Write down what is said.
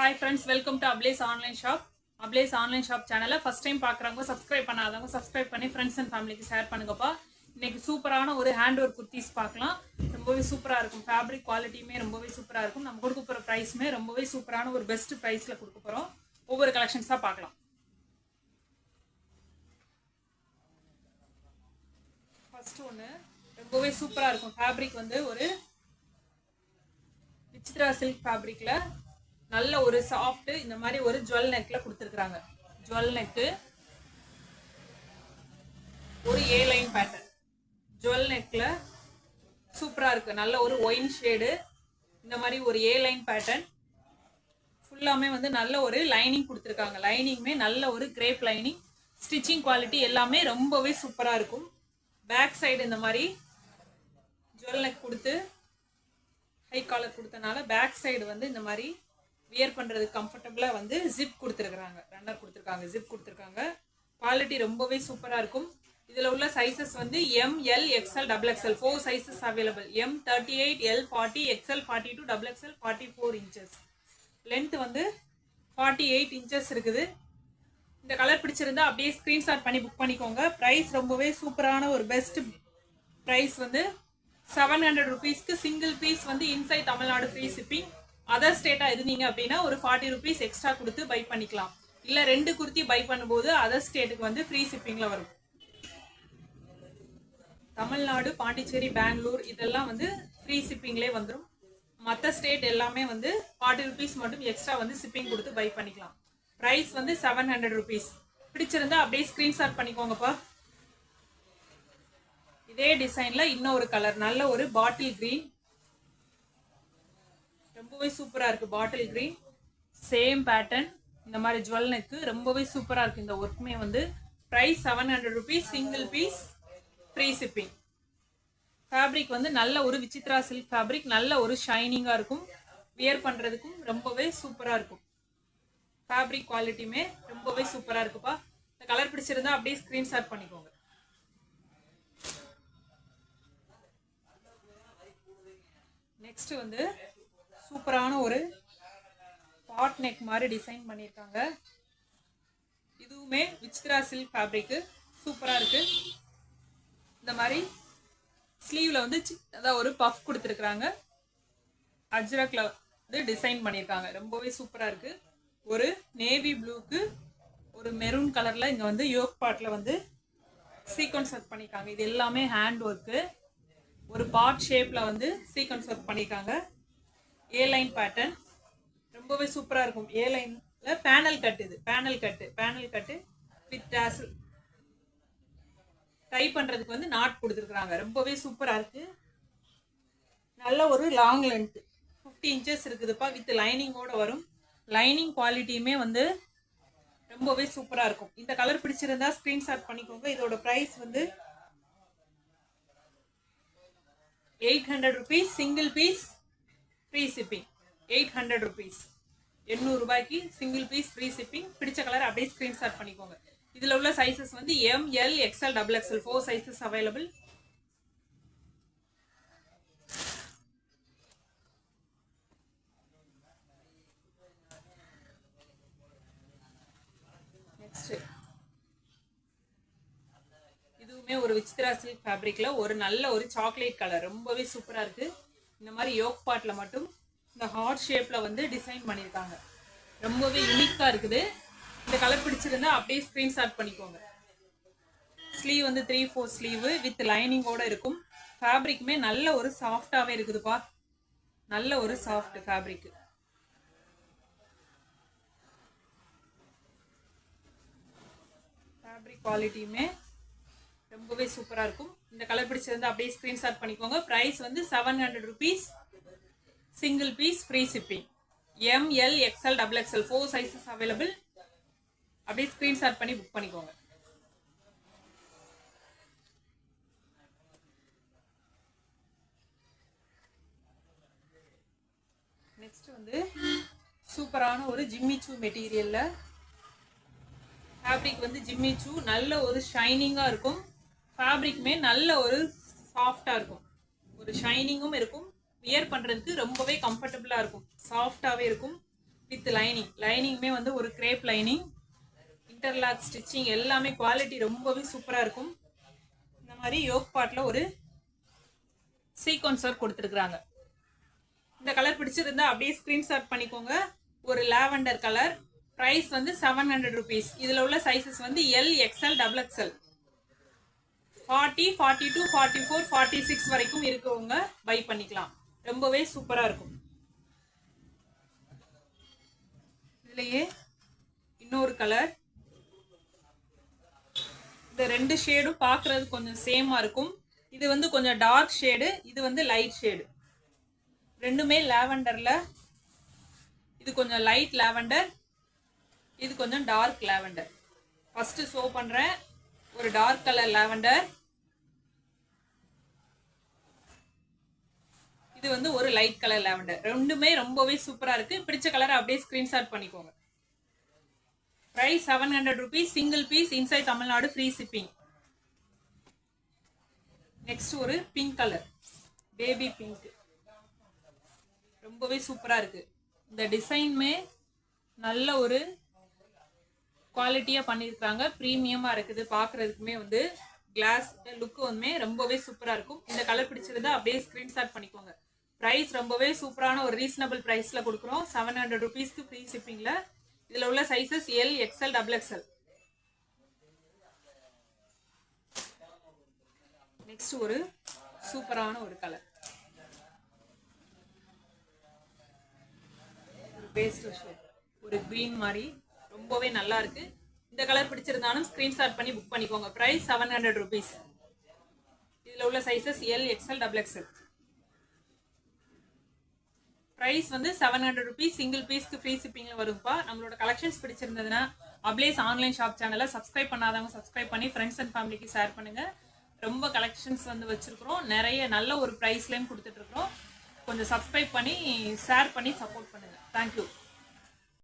Hi friends, welcome to Ablaze Online Shop. Ablaze Online Shop channel first time பார்க்கறவங்க subscribe பண்ணாதவங்க subscribe பண்ணி friends and family க்கு share பண்ணுங்கப்பா. இன்னைக்கு சூப்பரான ஒரு ஹேண்ட் ஒர்க் குர்தீஸ் பார்க்கலாம். ரொம்பவே சூப்பரா இருக்கும். ஃபேப்ரிக் குவாலிட்டியுமே ரொம்பவே சூப்பரா இருக்கும். நம்ம கொடுக்க போற பிரைஸ்மே ரொம்பவே சூப்பரான ஒரு பெஸ்ட் பிரைஸ்ல கொடுக்க போறோம். ஒவ்வொரு கலெக்ஷன்ஸா பார்க்கலாம். ஃபர்ஸ்ட் ஒன்னு ரொம்பவே சூப்பரா இருக்கும். ஃபேப்ரிக் வந்து ஒரு விசித்ரா சில்க் ஃபேப்ரிக்ல நல்ல ஒரு சாஃப்ட் இந்த மாதிரி ஒரு ஜுவல் நெக்ல கொடுத்துருக்காங்க. ஜுவல் நெக்கு ஒரு ஏ லைன் பேட்டர்ன். ஜுவல் நெக்ல சூப்பரா இருக்கு. நல்ல ஒரு ஒயின் ஷேடு இந்த மாதிரி ஒரு ஏ லைன் பேட்டர்ன். ஃபுல்லாமே வந்து நல்ல ஒரு லைனிங் கொடுத்துருக்காங்க. லைனிங்குமே நல்ல ஒரு கிரேப் லைனிங். ஸ்டிச்சிங் குவாலிட்டி எல்லாமே ரொம்பவே சூப்பரா இருக்கும். பேக் சைடு இந்த மாதிரி ஜுவல் நெக் கொடுத்து ஹை காலர் கொடுத்தனால பேக் சைடு வந்து இந்த மாதிரி வியர் பண்ணுறதுக்கு கம்ஃபர்டபுளாக வந்து ஜிப் கொடுத்துருக்குறாங்க. ரன்னர் கொடுத்துருக்காங்க, ஜிப் கொடுத்துருக்காங்க. குவாலிட்டி ரொம்பவே சூப்பராக இருக்கும். இதில் உள்ள சைஸஸ் வந்து M, L, XL, double XL 4 sizes available. M 38, L 40, XL 42, double XL 44 inches. Length வந்து 48 இன்ச்சஸ் இருக்குது. இந்த கலர் பிடிச்சிருந்தா அப்படியே ஸ்க்ரீன்ஷாட் பண்ணி புக் பண்ணிக்கோங்க. ப்ரைஸ் ரொம்பவே சூப்பரான ஒரு பெஸ்ட் ப்ரைஸ் வந்து 700 ருபீஸ்க்கு சிங்கிள் பீஸ் வந்து inside Tamil Nadu free shipping. Other ஸ்டேட்டா இருந்தீங்க அப்படின்னா ஒரு 40 ருபீஸ் எக்ஸ்ட்ரா கொடுத்து பை பண்ணிக்கலாம். இல்ல 2 குர்த்தி பை பண்ணும்போது அதர் ஸ்டேட்டுக்கு வந்து ஃப்ரீ ஷிப்பிங்ல வரும். தமிழ்நாடு, பாண்டிச்சேரி, பெங்களூர் இதெல்லாம் வந்து ஃப்ரீ ஷிப்பிங்லேயே வந்துடும். மற்ற ஸ்டேட் எல்லாமே வந்து 40 ருபீஸ் மட்டும் எக்ஸ்ட்ரா வந்து ஷிப்பிங் கொடுத்து பை பண்ணிக்கலாம். ப்ரைஸ் வந்து 700 ருபீஸ். பிடிச்சிருந்தா அப்படியே ஸ்கிரீன்ஷாட் பண்ணிக்கோங்கப்பா. இதே டிசைன்ல இன்னொரு கலர் நல்ல ஒரு பாட்டில் கிரீன். ரொம்பவே சூப்பரா இருக்கு. பாட்டில் கிரீன் சேம் பேட்டர்ன் இந்த மாதிரி ஜுவல் நெக்கு ரொம்பவே சூப்பரா இருக்கு. இந்த ஒர்க்குமே வந்து price 700 rupees single piece free shipping. Fabric வந்து நல்ல ஒரு விசித்ரா சில்க் ஃபேப்ரிக். நல்ல ஒரு ஷைனிங்கா இருக்கும். வியர் பண்றதுக்கும் ரொம்பவே சூப்பரா இருக்கும். ஃபேப்ரிக் குவாலிட்டியுமே ரொம்பவே சூப்பரா இருக்குப்பா. இந்த கலர் பிடிச்சிருந்தா அப்படியே ஸ்கிரீன்ஷாட் பண்ணிக்கோங்க. நெக்ஸ்ட் வந்து சூப்பரான ஒரு பாட் நெக் மாதிரி டிசைன் பண்ணியிருக்காங்க. இதுவுமே விசித்ரா சில்க் ஃபேப்ரிக்கு சூப்பரா இருக்கு. இந்த மாதிரி ஸ்லீவ்ல வந்து அதாவது ஒரு பஃப் கொடுத்துருக்காங்க. அஜ்ரக்ல வந்து டிசைன் பண்ணியிருக்காங்க. ரொம்பவே சூப்பரா இருக்கு. ஒரு நேவி ப்ளூக்கு ஒரு மெரூன் கலர்ல இங்க வந்து யோக் பார்ட்ல வந்து சீக்வன்ஸ் ஒர்க் பண்ணியிருக்காங்க. இது எல்லாமே ஹேண்ட் ஒர்க்கு. ஒரு பாட் ஷேப்ல வந்து சீக்வன்ஸ் ஒர்க் பண்ணியிருக்காங்க. ஏ லைன் பேட்டர்ன் ரொம்பவே சூப்பரா இருக்கும். ஏ லைன்ல பேனல் கட். இது panel cut with tassel. Tie பண்றதுக்கு வந்து நாட் கொடுத்துருக்காங்க. ரொம்பவே சூப்பரா இருக்கு. நல்ல ஒரு லாங் லென்த் 50 இன்ச்சஸ் இருக்குதுப்பா. வித் லைனிங்கோட வரும். லைனிங் குவாலிட்டியுமே வந்து ரொம்பவே சூப்பரா இருக்கும். இந்த கலர் பிடிச்சிருந்தா ஸ்கிரீன்ஷாட் பண்ணிக்கோங்க. இதோட பிரைஸ் வந்து 800 rupees single piece free shipping. 800 rupees 800 ரூபாய்க்கு சிங்கிள் பீஸ் ஃப்ரீ ஷிப்பிங். பிடிச்ச கலர் அப்படியே ஸ்கிரீன்ஷாட் பண்ணிக்கோங்க. இதுல உள்ள சைஸஸ் வந்து M, L, XL, double XL 4 sizes available. Next இதுவுமே ஒரு விசித்ரா சில்க் ஃபேப்ரிக்ல ஒரு நல்ல ஒரு சாக்லேட் கலர். ரொம்பவே சூப்பரா இருக்கு. இந்த மாதிரி யோக் பார்ட்ல மட்டும் இந்த ஹார்ட் ஷேப்ல வந்து டிசைன் பண்ணியிருக்காங்க. ரொம்பவே யூனிக்கா இருக்குது. இந்த கலர் பிடிச்சிருந்தா அப்படியே ஸ்கிரீன்ஷாட் பண்ணிக்கோங்க. ஸ்லீவ் வந்து 3/4 ஸ்லீவ் வித் லைனிங்கோட இருக்கும். ஃபேப்ரிக்குமே நல்ல ஒரு சாஃப்டாவே இருக்குதுப்பா. நல்ல ஒரு சாஃப்ட் ஃபேப்ரிக். ஃபேப்ரிக் குவாலிட்டியுமே ரொம்பவே சூப்பரா இருக்கும். இந்த கலர் பிடிச்சிருந்தா அப்படியே ஸ்கிரீன்ஷாட் பண்ணிக்கோங்க. பிரைஸ் வந்து 700 rupees single piece free shipping. M, L, XL, double XL 4 sizes available. அப்படியே ஸ்கிரீன்ஷாட் பண்ணி புக் பண்ணிக்கோங்க. நெக்ஸ்ட் வந்து சூப்பரான ஒரு ஜிம்மிச்சூ மெட்டீரியல்ல ஃபேப்ரிக் வந்து ஜிம்மிச்சூ நல்ல ஒரு ஷைனிங்கா இருக்கும். ஃபேப்ரிக்குமே நல்ல ஒரு சாஃப்டா இருக்கும். ஒரு ஷைனிங்கும் இருக்கும். வியர் பண்றதுக்கு ரொம்பவே கம்ஃபர்டபுளா இருக்கும். சாஃப்டாவே இருக்கும். வித் லைனிங்குமே வந்து ஒரு கிரேப் லைனிங், இன்டர்லாக் ஸ்டிச்சிங் எல்லாமே குவாலிட்டி ரொம்பவே சூப்பராக இருக்கும். இந்த மாதிரி யோக் பார்ட்டில் ஒரு சீக்வன்ஸ் ஒர்க் கொடுத்துருக்குறாங்க. இந்த கலர் பிடிச்சிருந்தா அப்படியே ஸ்க்ரீன்ஷாட் பண்ணிக்கோங்க. ஒரு லாவெண்டர் கலர். ப்ரைஸ் வந்து 700 rupees. இதில் உள்ள சைஸஸ் வந்து எல், எக்ஸ்எல், டபுள் எக்ஸ்எல், 40, 42, 44, 46 வரைக்கும் இருக்கவங்க பை பண்ணிக்கலாம். ரொம்பவே சூப்பராக இருக்கும். இதுலயே இன்னொரு கலர். இந்த ரெண்டு ஷேடும் பார்க்கறது கொஞ்சம் சேமா இருக்கும். இது வந்து கொஞ்சம் டார்க் ஷேடு, இது வந்து லைட் ஷேடு. ரெண்டுமே லாவெண்டர்ல. இது கொஞ்சம் லைட் லாவெண்டர், இது கொஞ்சம் டார்க் லாவெண்டர். ஃபர்ஸ்ட் ஷோ பண்றேன். ஒரு டார்க் கலர் லாவெண்டர், இது வந்து ஒரு லைட் கலர் லாவெண்டர். ரெண்டுமே ரொம்பவே சூப்பரா இருக்கு. பிடிச்ச கலரை அப்படியே ஸ்கிரீன்ஷாட் பண்ணிக்கோங்க. Price 700 rupees. Single piece inside Tamil Nadu, free shipping. Next ஒரு பிங்க் கலர், பேபி பிங்க். ரொம்பவே சூப்பரா இருக்கு. இந்த டிசைனுமே நல்ல ஒரு குவாலிட்டியா பண்ணியிருக்காங்க. ப்ரீமியமா இருக்குது. பார்க்கறதுக்குமே வந்து கிளாஸ் லுக் வந்து ரொம்பவே சூப்பரா இருக்கும். இந்த கலர் பிடிச்சிருந்தா அப்படியே ஸ்கிரீன்ஷாட் பண்ணிக்கோங்க. பிரைஸ் ரொம்பவே சூப்பரான ஒரு ரீசனபிள் பிரைஸ்ல கொடுக்குறோம். 700 rupeesக்கு ஃப்ரீ ஷிப்பிங்ல. இதுல உள்ள sizes L, XL, double XL. Next ஒரு சூப்பரான ஒரு கலர், ஒரு பேஸ்டல் ஷேட், ஒரு கிரீன் மாதிரி ரொம்பவே நல்லா இருக்கு. இந்த கலர் பிடிச்சிருந்தாலும் ஸ்கிரீன்ஷாட் பண்ணி புக் பண்ணிக்கோங்க. Price 700 rupees. இதுல உள்ள sizes L, XL, double XL. Price வந்து 700 rupees. சிங்கிள் பீஸ்க்கு ஃப்ரீ ஷிப்பிங்ல வரும்பா. நம்மளோட கலெக்ஷன்ஸ் பிடிச்சிருந்ததுன்னா அப்லேஸ் ஆன்லைன் ஷாப் சேனலை சப்ஸ்கிரைப் பண்ணாதவங்க சப்ஸ்கிரைப் பண்ணி ஃப்ரெண்ட்ஸ் அண்ட் ஃபேமிலிக்கு ஷேர் பண்ணுங்க. ரொம்ப கலெக்ஷன்ஸ் வந்து வச்சிருக்கிறோம். நிறைய நல்ல ஒரு ப்ரைஸ்லையும் கொடுத்துட்டு இருக்கிறோம். கொஞ்சம் சப்ஸ்கிரைப் பண்ணி ஷேர் பண்ணி சப்போர்ட் பண்ணுங்க. தேங்க்யூ.